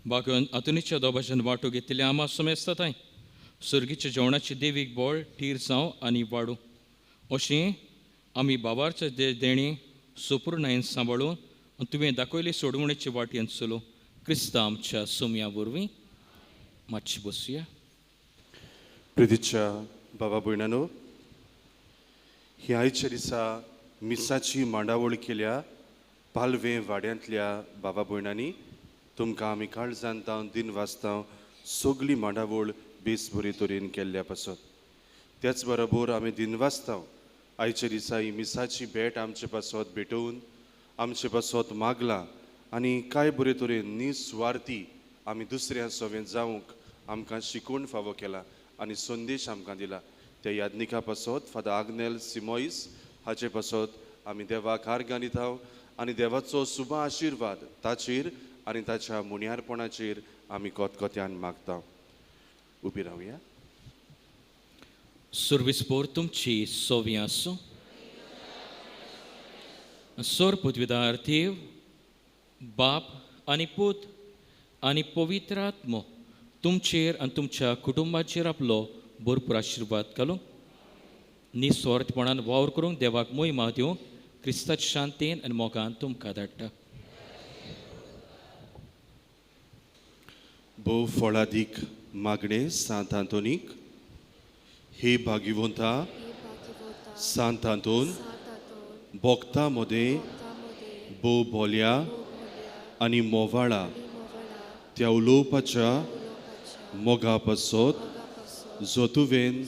बागोवन हातूनीच्या दोबाच्यान वांटो घेतिल्ले आमा समेस्ताताय सर्गीच्या जेवणाची देवीक बोळ टीर जावं आनी वाडूं. अशें आमी बाबारच्या देणी सोपूर्णायेन सांबाळून तुवें दाखयली सोडवणेची वाटयेन चलो क्रिस्ता आमच्या सोम्या वरवीं. मातशी बसुया. प्रितीच्या बाबा भयणानो, ही आयच्या दिसा मिसाची मांडावळ केल्या पालवे वाड्यांतल्या बाबा भयणांनी तुमकां आमी काळजांत दिन वाचता सगली मांडावळ बेस बरे तरेन केल्ल्या पासत. त्याच बरोबर आमी दिन वाचता आयच्या दिसा ही मिसाची भेट आमचे पासत भेटोवन आमचे पासत मागला आनी कांय बरे तरेन निस्वार्थी आमी दुसऱ्या सोवें जावंक आमकां शिकवण फावो केला आनी संदेश आमकां दिला. त्या यादनिका पासत फादर आग्नेल सिमोईस हाचे पासत आमी देवाक आर्गां दिता आनी देवाचो शुभ आशिर्वाद ताचेर आनी ताच्या मुण्यारपणाचेर आमी कोतकोत्यान मागता. उबी रावया. सुरविस्पोर तुमची सोवी आसूं. सोर पदवीदार देव, बाप आनी पूत आनी पवित्र आत्मो तुमचेर आनी तुमच्या कुटुंबाचेर आपलो भरपूर आशिर्वाद घालूं. निस्वार्थपणान वावर करूंक देवाक मोहिमा दिवंक क्रिस्ताच्या शांतेन आनी मोगान तुमकां धाडटा. भोव फळादीक मागणे सांत आंतोनीक. हे भाग्यवंता सांत आंतोन, भोगता मोदे भोव बोल्या आनी मोवाळा त्या उलोवपाच्या मोगा पासत जो तुवें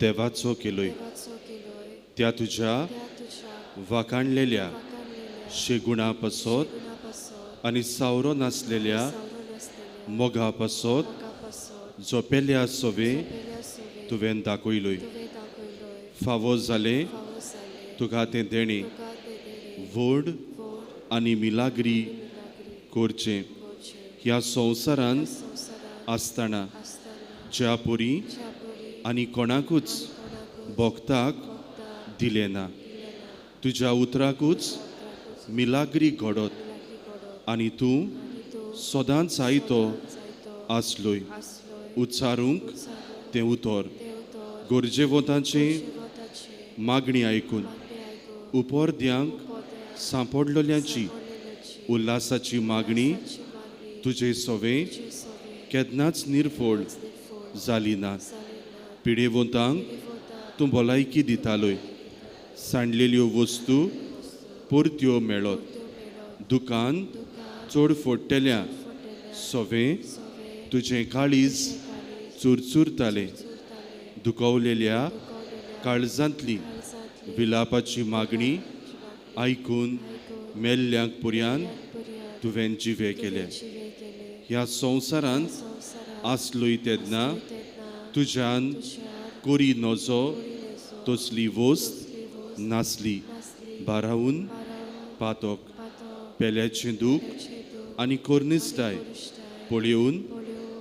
देवाचो केलोय त्या तुज्या वाखाणलेल्या शेगुणा पासत आनी सावरो नासलेल्या मोगा पासत जो पेल्या सोवे तुवें दाखयलोय. फावो जालें तुका तें देणे व्हड आनी मिलाग्री करचें ह्या संवसारांत आसतना ज्या पोरी आनी कोणाकूच भोगताक दिलें ना. तुज्या उतराकूच मिलाग्री घडोत आनी तूं सदांच आयतो आसलोय. उच्चारूंक तें उतर गरजेवंतांची मागणी आयकून उपोर्द्यांक सांपडलेल्यांची उल्हासाची मागणी तुजे सोवे केन्नाच निर्फोळ जाली ना. पिडेवंतांक तूं भलायकी दितालोय. सांडलेल्यो वस्तू परत्यो मेळत. दुकान चड फोडटेल्या सोवे तुजें काळीज चुरचुरतालें. दुखवलेल्या काळजांतली विलापाची मागणी आयकून मेल्ल्यांक पुर्यान तुवें जिवे केले. ह्या संवसारांत आसलोय तेन्ना तुज्यान कोरी नजो तसली वस्त नासली. बारावून पातोक पेल्याचें दूख आनी कोर्निस्ताय पळयोवन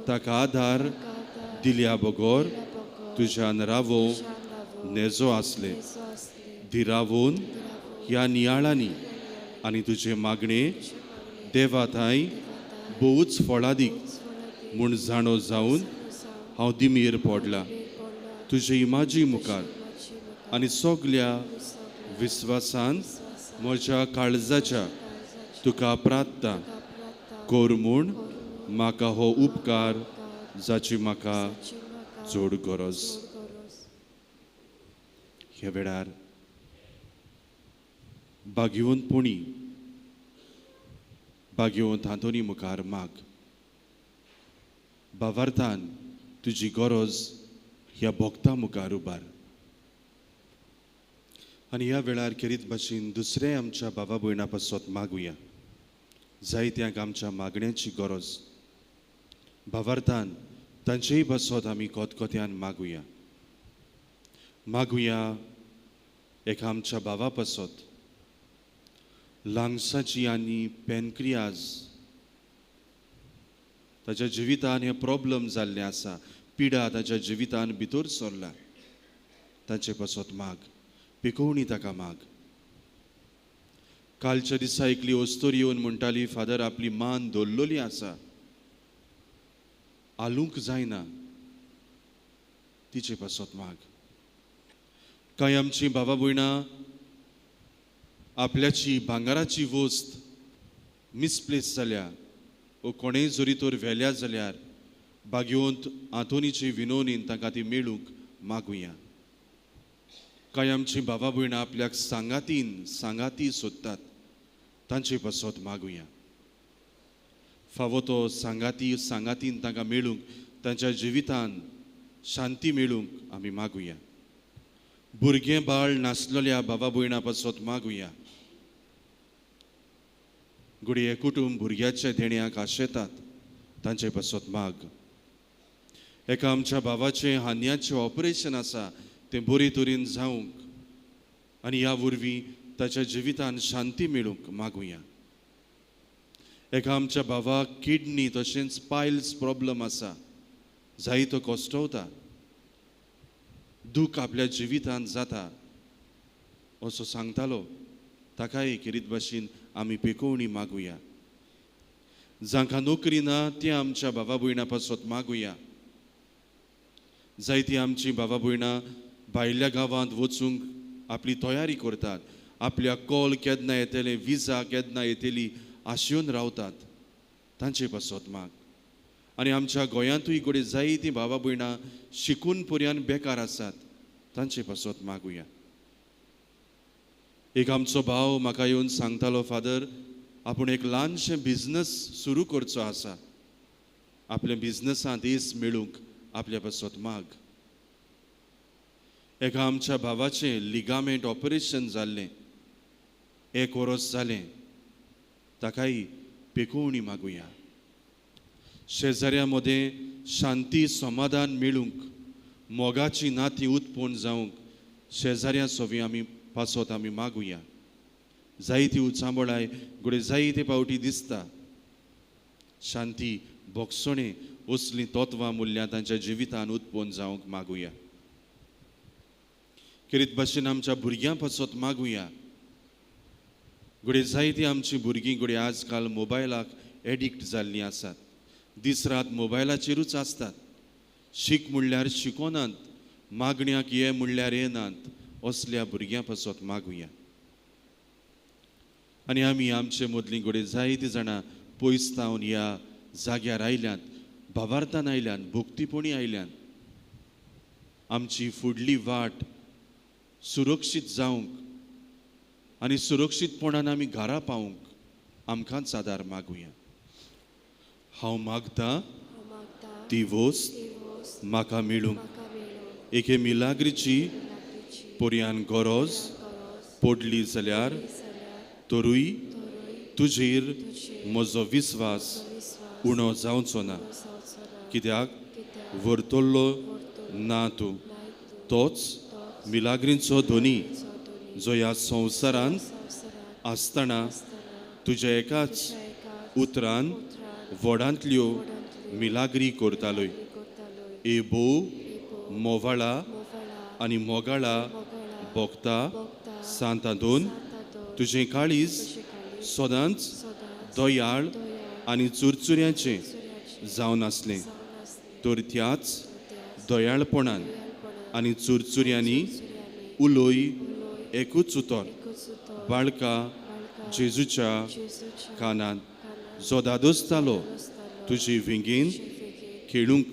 ताका आदार दिल्या बगोर तुज्यान रावो नेजो आसले. धिरावून ह्या नियाळांनी आनी तुजे मागणे देवाताय बोवूच फळादीक म्हूण जाणो जावन हांव दिमीर पडला. तुजे इमाजी मुखार आनी सगल्या विस्वासान म्हज्या काळजाच्या तुका प्रार्थना कोर म्हूण म्हाका हो उपकार जाची म्हाका चड गरज. ह्या वेळार भाग्यवंतपणी भाग्यवंत आंतोनी मुखार माग. भावार्थान तुजी गरज ह्या भोगता मुखार उबार. आनी ह्या वेळार खेरीत भाशेन दुसरे आमच्या बाबा भयणा पासत मागुया. जायत्यांक आमच्या मागण्याची गरज. भावार्थान तांचेय बसत आमी कोतकोत्यान मागुया. मागुया एका आमच्या भावा पासत लांगसाची आनी पॅनक्रियाज ताच्या जिवितान हे प्रॉब्लेम जाल्ले आसा, पिडा ताच्या जिवितान भितर सरला. तांचे पासत माग, पिकोवणी ताका माग. कालच्या दिसा एकली वस्तोर येवन म्हणटाली, फादर आपली मान दवरलेली आसा, आलूंक जायना. तिचे पासत माग. कांय आमची भावा भयणां आपल्याची भांगाराची वस्त मिसप्लेस जाल्या वो कोणेय जरी तर व्हेल्या जाल्यार बागेवंत आंतोनीची विनोनीन ताका ती मेळूंक मागुया. कांय आमची भावा भयणां आपल्याक सांगाती सोदतात, तांचे पासत मागुया. फावो तो सांगातीन तांकां मेळूंक, तांच्या जिवितान शांती मेळूंक आमी मागुया. भुरगें बाळ नासलेल्या भावा भयणां पासत मागुया. घडये कुटुंब भुरग्याच्या देण्याक आशेतात, तांचे पासत माग. एका आमच्या भावाचें हान्याचें ऑपरेशन आसा, तें बरे तरेन जावंक आनी ह्या वरवीं ताच्या जिवितान शांती मेळूंक मागुया. एका आमच्या भावाक किडनी तशेंच पायल्स प्रॉब्लम आसा, जायतो कोश्टवता, दूख आपल्या जिवितान जाता असो सांगतालो. ताकाय किरीत भाशेन आमी पिकोवणी मागुया. जांकां नोकरी ना ते आमच्या भावा भयणां पासत मागुया. जायतीं आमची भावा भयणां भायल्या गांवांत वचूंक आपली तयारी करतात. आपल्या कॉल केन्ना येतले, विजा केन्ना येतली आशेवन रावतात, तांचे पासत माग. आनी आमच्या गोंयांतूय घडये जायतीं भावा भयणां शिकून पर्यान बेकार आसात, तांचे पासत मागुया. एक आमचो भाव म्हाका येवन सांगतालो, फादर आपूण एक ल्हानशें बिझनस सुरू करचो आसा, आपल्या बिझनसांत येस मेळूंक आपल्या पासत माग. एका आमच्या भावाचें लिगामेंट ऑपरेशन जाल्लें, 1 वर्स जालें, ताकाय पिकोवणी मागुया. शेजाऱ्या मदें शांती समाधान मेळूंक, मोगाची नातीं उत्पन्न जावंक शेजाऱ्या सोबी आमी पासत आमी मागुया. जायती उचांबळाय घडये जायते फावटी दिसता. शांती, बोगसणे असलीं तत्वां मूल्यां तांच्या जिवितान उत्पन्न जावंक मागुया. किरीत भाशेन आमच्या भुरग्यां पासत मागुया. घडये जायतीं आमचीं भुरगीं घडये आजकाल मोबायलाक एडिक्ट जाल्लीं आसात. दीस रात मोबायलाचेरूच आसतात. शीक म्हणल्यार शिकोनात, मागण्याक ये म्हणल्यार येनात, असल्या भुरग्यां पासत मागुया. आनी आमी आमचे मदलीं घडये जायतीं जाणां पयसतावन ह्या जाग्यार आयल्यात, भावार्थान आयल्यात, भोक्तीपणी आयल्यात. आमची फुडली वाट सुरक्षीत जावंक आनी सुरक्षीतपणान आमी घरा पावूंक आमकांच आदार मागुया. हांव मागतां ती वस्त म्हाका मेळूंक. एके मिलाग्रीची पर्यान गरज पडली जाल्यार तरूय तुजेर म्हजो विस्वास उणो जावचो ना. कित्याक व्हरतलो ना तूं, तोच मिलाग्रींचो धोनी जो ह्या संवसारांत आसतना तुज्या एकाच उतरान व्हडांतल्यो मिलाग्री करतालोय. एबो मोवाळा आनी मोगाळा भोगता सांतादोन तुजें काळीज सदांच दोयाळ आनी चुरचुऱ्याचें जावन आसलें. तर त्याच दोयाळपणान आनी चुरचुऱ्यांनी उलोय एकूच उतर बाळका जेजूच्या कानांत जो दादोसतालो तुजे विंगेन खेळूंक.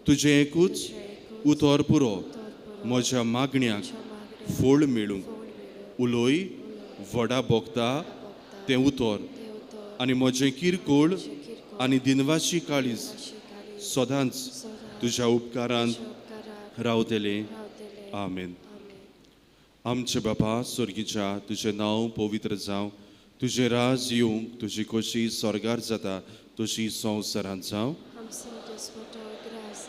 तुजें एकूच उतर पुरो म्हज्या मागण्याक फळ मेळूंक. उलोय व्हडा भोगता तें उतर आनी म्हजें किरकोळ आनी दिनवाशी काळीज सदांच तुज्या उपकारांत रावतलें. आमेन. आमचे बापा स्वर्गीच्या, तुजें नांव पवित्र जावं, तुजें राज येवंक, तुजी खोशी स्वर्गार जाता तशी संवसारांत जावं. Amsal des Vater Gras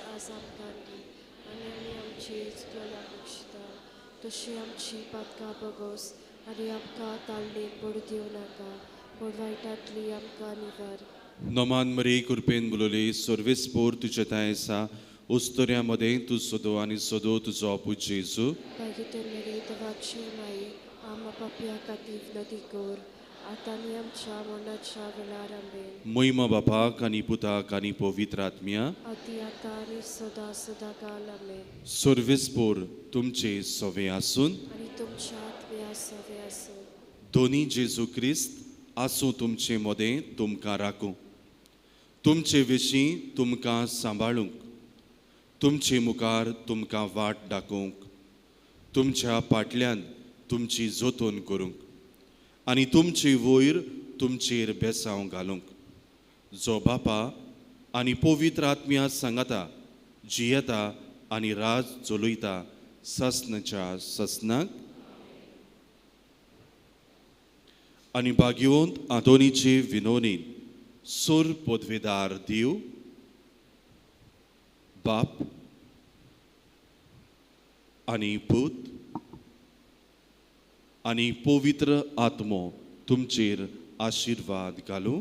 कशी आमची पातकां बगोस आनी आमकां ताळणेक पडू दिवं नाका पूण वायटांतली आमकां निवार. नोमान मरी कृपेन बुलोली सर्वेस्पोर तुजे तायेसा उस्तोऱ्यामध्ये तू सोदो आनी सोदो तुजो अपू जेजू. Pagite Maria, devace mai, ama papia cativ noticor, atani amcha monacha velar amen. महिमा बापाक आनी पुताक आनी पवित्र आत्म्या. Ati atani soda soda gal amen. सर्वेस्पोर तुमचे सवे आसून Ani tumcha atmia save asun. दोनी जेजू क्रिस्त आसूं तुमचे मोदें तुमकां राखूं. तुमचे विशीं तुमकां सांबाळूंक, तुमचे मुखार तुमकां वाट दाखोवंक, तुमच्या फाटल्यान तुमची जोतोन करूंक आनी तुमची वयर तुमचेर बेसांव घालूंक. जो बापा आनी पवित्र आत्म्या सांगाता जियेता आनी राज चलयता ससनाच्या ससनाक. आनी भाग्यवंत आदोनीचे विनोनीन सोर पदवेदार देव बाप आनी पूत आनी पवित्र आत्मो तुमचेर आशिर्वाद घालूं.